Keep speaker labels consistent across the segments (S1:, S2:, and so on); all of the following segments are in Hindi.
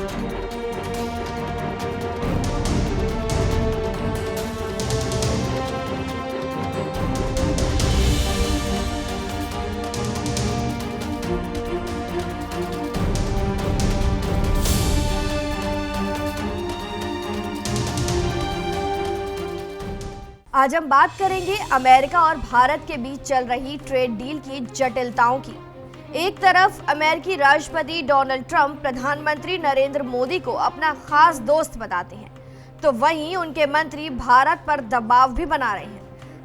S1: आज हम बात करेंगे अमेरिका और भारत के बीच चल रही ट्रेड डील की जटिलताओं की। एक तरफ अमेरिकी राष्ट्रपति डोनाल्ड ट्रंप प्रधानमंत्री नरेंद्र मोदी को अपना खास दोस्त बताते हैं, तो वहीं उनके मंत्री भारत पर दबाव भी बना रहे हैं।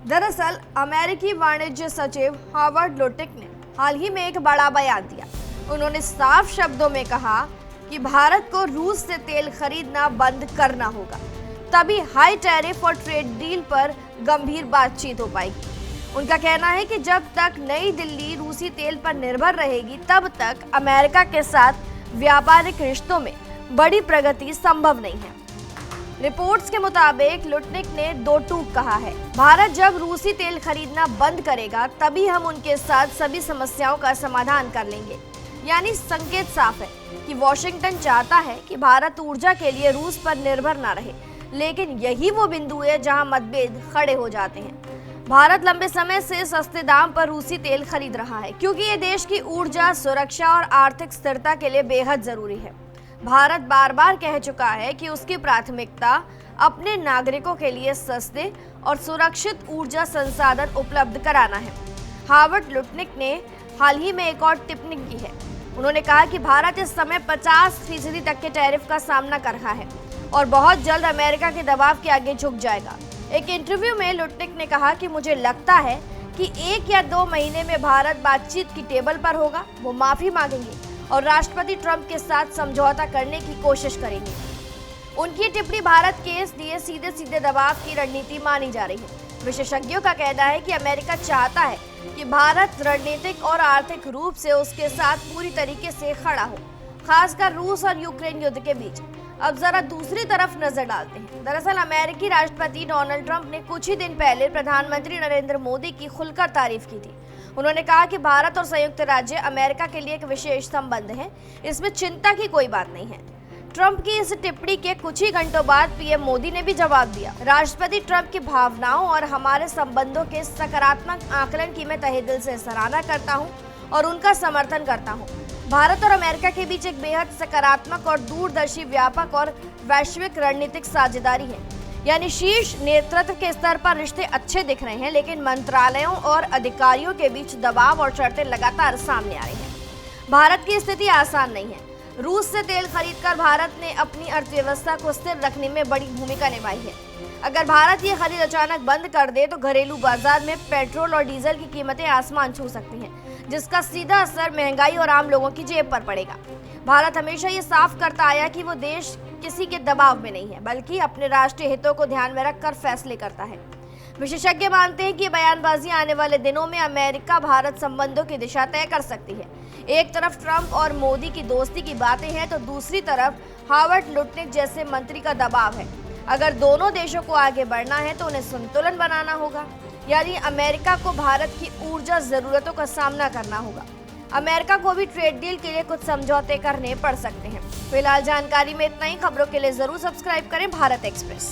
S1: दरअसल अमेरिकी वाणिज्य सचिव हावर्ड लुटिक ने हाल ही में एक बड़ा बयान दिया। उन्होंने साफ शब्दों में कहा कि भारत को रूस से तेल खरीदना बंद करना होगा, तभी हाई टैरिफ और ट्रेड डील पर गंभीर बातचीत हो पाएगी। उनका कहना है कि जब तक नई दिल्ली रूसी तेल पर निर्भर रहेगी, तब तक अमेरिका के साथ व्यापारिक रिश्तों में बड़ी प्रगति संभव नहीं है। रिपोर्ट्स के मुताबिक लुटनिक ने दो टूक कहा है, भारत जब रूसी तेल खरीदना बंद करेगा तभी हम उनके साथ सभी समस्याओं का समाधान कर लेंगे। यानी संकेत साफ है कि वॉशिंगटन चाहता है कि भारत ऊर्जा के लिए रूस पर निर्भर न रहे, लेकिन यही वो बिंदु है जहां मतभेद खड़े हो जाते हैं। भारत लंबे समय से सस्ते दाम पर रूसी तेल खरीद रहा है, क्योंकि ये देश की ऊर्जा सुरक्षा और आर्थिक स्थिरता के लिए बेहद जरूरी है। भारत बार बार कह चुका है कि उसकी प्राथमिकता अपने नागरिकों के लिए सस्ते और सुरक्षित ऊर्जा संसाधन उपलब्ध कराना है। हावर्ड लुटनिक ने हाल ही में एक और टिप्पणी की है। उन्होंने कहा कि भारत इस समय 50% तक के टैरिफ का सामना कर रहा है और बहुत जल्द अमेरिका के दबाव के आगे झुक जाएगा। एक इंटरव्यू में लुटनिक ने कहा कि मुझे लगता है कि 1 या 2 महीने में भारत बातचीत की टेबल पर होगा, वो माफी मांगेंगे और राष्ट्रपति ट्रंप के साथ समझौता करने की कोशिश करेंगे। उनकी टिप्पणी भारत के लिए सीधे सीधे दबाव की रणनीति मानी जा रही है। विशेषज्ञों का कहना है कि अमेरिका चाहता है कि भारत रणनीतिक और आर्थिक रूप से उसके साथ पूरी तरीके से खड़ा हो, खासकर रूस और यूक्रेन युद्ध के बीच। अब जरा दूसरी तरफ नजर डालते हैं। दरअसल अमेरिकी राष्ट्रपति डोनाल्ड ट्रंप ने कुछ ही दिन पहले प्रधानमंत्री नरेंद्र मोदी की खुलकर तारीफ की थी। उन्होंने कहा कि भारत और संयुक्त राज्य अमेरिका के लिए एक विशेष संबंध है, इसमें चिंता की कोई बात नहीं है। ट्रंप की इस टिप्पणी के कुछ ही घंटों बाद पीएम मोदी ने भी जवाब दिया। राष्ट्रपति ट्रंप की भावनाओं और हमारे संबंधों के सकारात्मक आकलन की मैं तहे दिल से सराहना करता हूँ और उनका समर्थन करता हूँ। भारत और अमेरिका के बीच एक बेहद सकारात्मक और दूरदर्शी व्यापक और वैश्विक रणनीतिक साझेदारी है। यानी शीर्ष नेतृत्व के स्तर पर रिश्ते अच्छे दिख रहे हैं, लेकिन मंत्रालयों और अधिकारियों के बीच दबाव और शर्तें लगातार सामने आ रही हैं। भारत की स्थिति आसान नहीं है। रूस से तेल खरीदकर भारत ने अपनी अर्थव्यवस्था को स्थिर रखने में बड़ी भूमिका निभाई है। अगर भारत ये खरीद अचानक बंद कर दे तो घरेलू बाजार में पेट्रोल और डीजल की कीमतें आसमान छू सकती हैं, जिसका सीधा असर महंगाई और आम लोगों की जेब पर पड़ेगा। भारत हमेशा ये साफ करता आया कि वो देश किसी के दबाव में नहीं है, बल्कि अपने राष्ट्रीय हितों को ध्यान में रखकर फैसले करता है। विशेषज्ञ मानते हैं कि बयानबाजी आने वाले दिनों में अमेरिका भारत संबंधों की दिशा तय कर सकती है। एक तरफ ट्रंप और मोदी की दोस्ती की बातें हैं, तो दूसरी तरफ हावर्ड लुटनिक जैसे मंत्री का दबाव है। अगर दोनों देशों को आगे बढ़ना है तो उन्हें संतुलन बनाना होगा, यानी अमेरिका को भारत की ऊर्जा जरूरतों का सामना करना होगा। अमेरिका को भी ट्रेड डील के लिए कुछ समझौते करने पड़ सकते हैं। फिलहाल जानकारी में इतना ही। खबरों के लिए जरूर सब्सक्राइब करें भारत एक्सप्रेस।